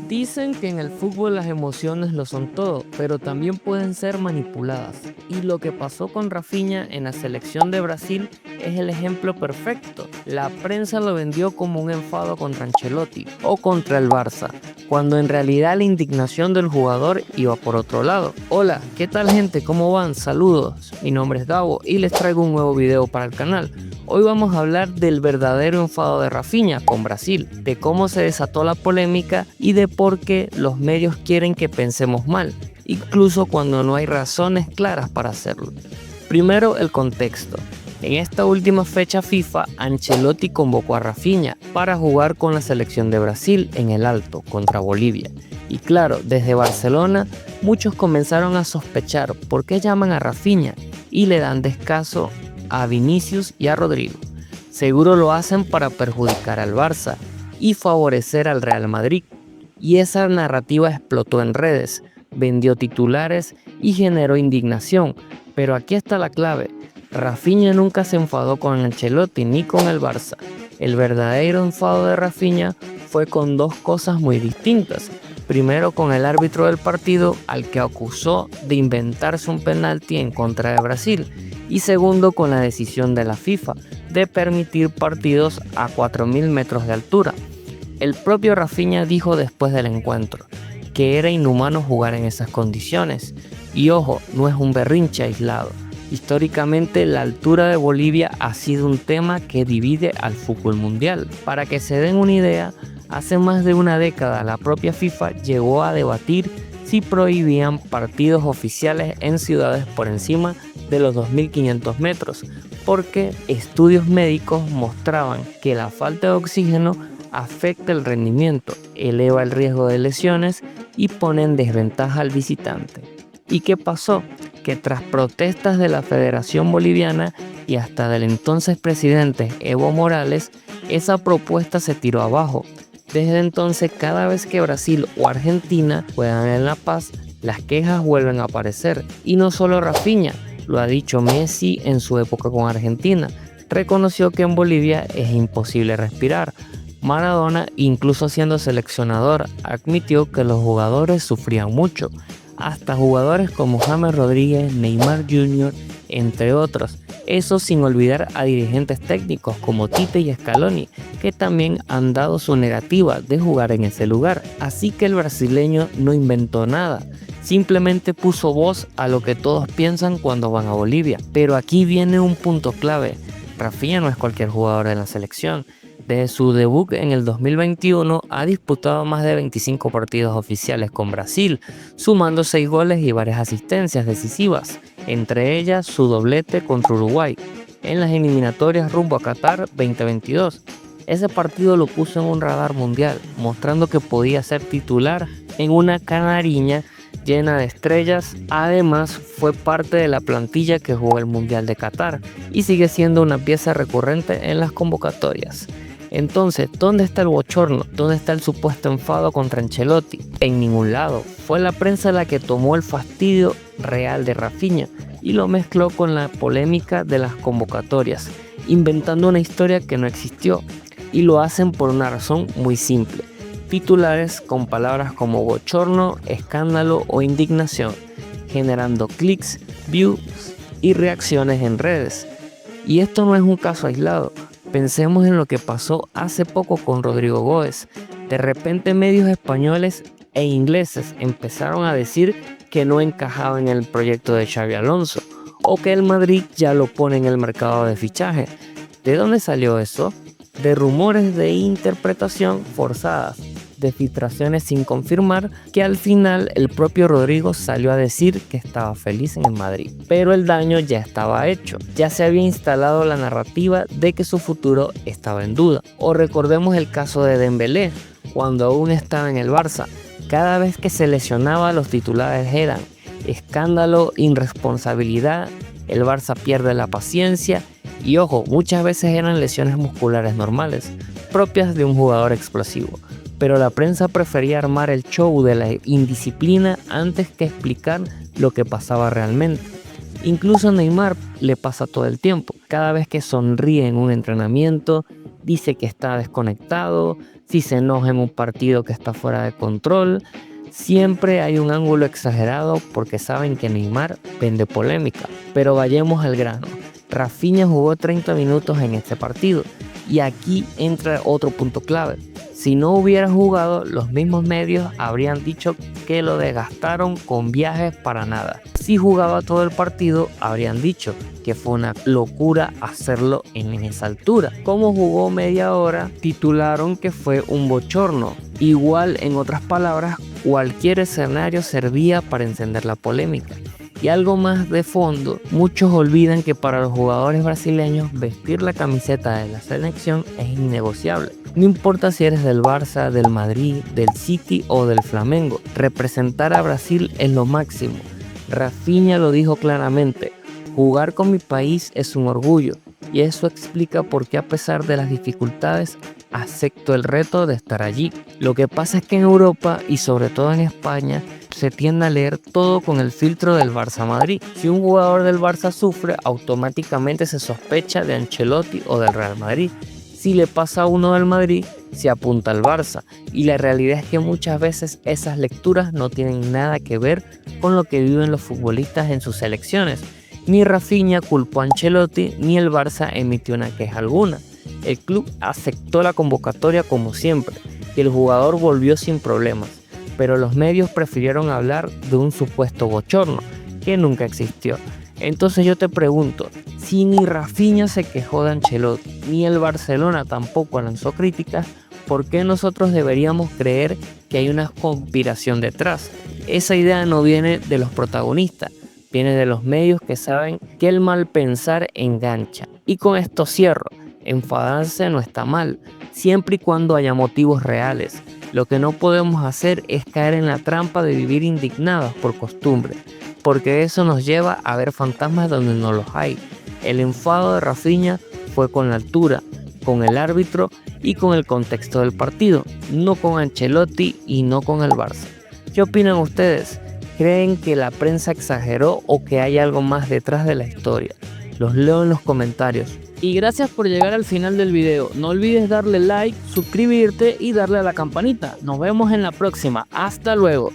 Dicen que en el fútbol las emociones lo son todo, pero también pueden ser manipuladas. Y lo que pasó con Rafinha en la selección de Brasil es el ejemplo perfecto. La prensa lo vendió como un enfado contra Ancelotti o contra el Barça, cuando en realidad la indignación del jugador iba por otro lado. Hola, ¿qué tal gente? ¿Cómo van? Saludos, mi nombre es Davo y les traigo un nuevo video para el canal. Hoy vamos a hablar del verdadero enfado de Rafinha con Brasil, de cómo se desató la polémica y de por qué los medios quieren que pensemos mal, incluso cuando no hay razones claras para hacerlo. Primero, el contexto. En esta última fecha FIFA, Ancelotti convocó a Rafinha para jugar con la selección de Brasil en el Alto contra Bolivia. Y claro, desde Barcelona muchos comenzaron a sospechar por qué llaman a Rafinha y le dan descanso a Vinicius y a Rodrigo. Seguro lo hacen para perjudicar al Barça y favorecer al Real Madrid. Y esa narrativa explotó en redes, vendió titulares y generó indignación. Pero aquí está la clave. Rafinha nunca se enfadó con Ancelotti ni con el Barça. El verdadero enfado de Rafinha fue con dos cosas muy distintas. Primero, con el árbitro del partido, al que acusó de inventarse un penalti en contra de Brasil. Y segundo, con la decisión de la FIFA de permitir partidos a 4.000 metros de altura. El propio Rafinha dijo después del encuentro que era inhumano jugar en esas condiciones. Y ojo, no es un berrinche aislado. Históricamente, la altura de Bolivia ha sido un tema que divide al fútbol mundial. Para que se den una idea, hace más de una década la propia FIFA llegó a debatir si prohibían partidos oficiales en ciudades por encima de los 2.500 metros, porque estudios médicos mostraban que la falta de oxígeno afecta el rendimiento, eleva el riesgo de lesiones y pone en desventaja al visitante. ¿Y qué pasó? Que tras protestas de la Federación Boliviana y hasta del entonces presidente Evo Morales, esa propuesta se tiró abajo. Desde entonces, cada vez que Brasil o Argentina juegan en La Paz, las quejas vuelven a aparecer. Y no solo Rafinha, lo ha dicho Messi en su época con Argentina. Reconoció que en Bolivia es imposible respirar. Maradona, incluso siendo seleccionador, admitió que los jugadores sufrían mucho. Hasta jugadores como James Rodríguez, Neymar Jr., entre otros. Eso sin olvidar a dirigentes técnicos como Tite y Scaloni, que también han dado su negativa de jugar en ese lugar. Así que el brasileño no inventó nada, simplemente puso voz a lo que todos piensan cuando van a Bolivia. Pero aquí viene un punto clave. Rafinha no es cualquier jugador de la selección. Desde su debut en el 2021 ha disputado más de 25 partidos oficiales con Brasil, sumando 6 goles y varias asistencias decisivas, entre ellas su doblete contra Uruguay, en las eliminatorias rumbo a Qatar 2022. Ese partido lo puso en un radar mundial, mostrando que podía ser titular en una canariña llena de estrellas. Además, fue parte de la plantilla que jugó el Mundial de Qatar y sigue siendo una pieza recurrente en las convocatorias. Entonces, ¿dónde está el bochorno? ¿Dónde está el supuesto enfado contra Ancelotti? En ningún lado. Fue la prensa la que tomó el fastidio real de Rafinha y lo mezcló con la polémica de las convocatorias, inventando una historia que no existió. Y lo hacen por una razón muy simple. Titulares con palabras como bochorno, escándalo o indignación, generando clics, views y reacciones en redes. Y esto no es un caso aislado. Pensemos en lo que pasó hace poco con Rodrigo Góez. De repente medios españoles e ingleses empezaron a decir que no encajaba en el proyecto de Xabi Alonso o que el Madrid ya lo pone en el mercado de fichaje. ¿De dónde salió eso? De rumores de interpretación forzadas, de filtraciones sin confirmar, que al final el propio Rodrigo salió a decir que estaba feliz en el Madrid. Pero el daño ya estaba hecho, ya se había instalado la narrativa de que su futuro estaba en duda. O recordemos el caso de Dembélé, cuando aún estaba en el Barça. Cada vez que se lesionaba, los titulares eran escándalo, irresponsabilidad, el Barça pierde la paciencia. Y ojo, muchas veces eran lesiones musculares normales, propias de un jugador explosivo. Pero la prensa prefería armar el show de la indisciplina antes que explicar lo que pasaba realmente. Incluso a Neymar le pasa todo el tiempo. Cada vez que sonríe en un entrenamiento, dice que está desconectado, si se enoja en un partido que está fuera de control. Siempre hay un ángulo exagerado porque saben que Neymar vende polémica. Pero vayamos al grano. Rafinha jugó 30 minutos en este partido y aquí entra otro punto clave. Si no hubiera jugado, los mismos medios habrían dicho que lo desgastaron con viajes para nada. Si jugaba todo el partido, habrían dicho que fue una locura hacerlo en esa altura. Como jugó media hora, titularon que fue un bochorno. Igual, en otras palabras, cualquier escenario servía para encender la polémica. Y algo más de fondo, muchos olvidan que para los jugadores brasileños vestir la camiseta de la selección es innegociable. No importa si eres del Barça, del Madrid, del City o del Flamengo, representar a Brasil es lo máximo. Rafinha lo dijo claramente, jugar con mi país es un orgullo y eso explica por qué a pesar de las dificultades acepto el reto de estar allí. Lo que pasa es que en Europa y sobre todo en España se tiende a leer todo con el filtro del Barça Madrid. Si un jugador del Barça sufre, automáticamente se sospecha de Ancelotti o del Real Madrid. Si le pasa a uno del Madrid, se apunta al Barça. Y la realidad es que muchas veces esas lecturas no tienen nada que ver con lo que viven los futbolistas en sus selecciones. Ni Rafinha culpó a Ancelotti, ni el Barça emitió una queja alguna. El club aceptó la convocatoria como siempre y el jugador volvió sin problemas. Pero los medios prefirieron hablar de un supuesto bochorno que nunca existió. Entonces yo te pregunto, si ni Rafinha se quejó de Ancelotti, ni el Barcelona tampoco lanzó críticas, ¿por qué nosotros deberíamos creer que hay una conspiración detrás? Esa idea no viene de los protagonistas, viene de los medios que saben que el mal pensar engancha. Y con esto cierro, enfadarse no está mal, siempre y cuando haya motivos reales. Lo que no podemos hacer es caer en la trampa de vivir indignados por costumbre, porque eso nos lleva a ver fantasmas donde no los hay. El enfado de Rafinha fue con la altura, con el árbitro y con el contexto del partido, no con Ancelotti y no con el Barça. ¿Qué opinan ustedes? ¿Creen que la prensa exageró o que hay algo más detrás de la historia? Los leo en los comentarios. Y gracias por llegar al final del video. No olvides darle like, suscribirte y darle a la campanita. Nos vemos en la próxima. Hasta luego.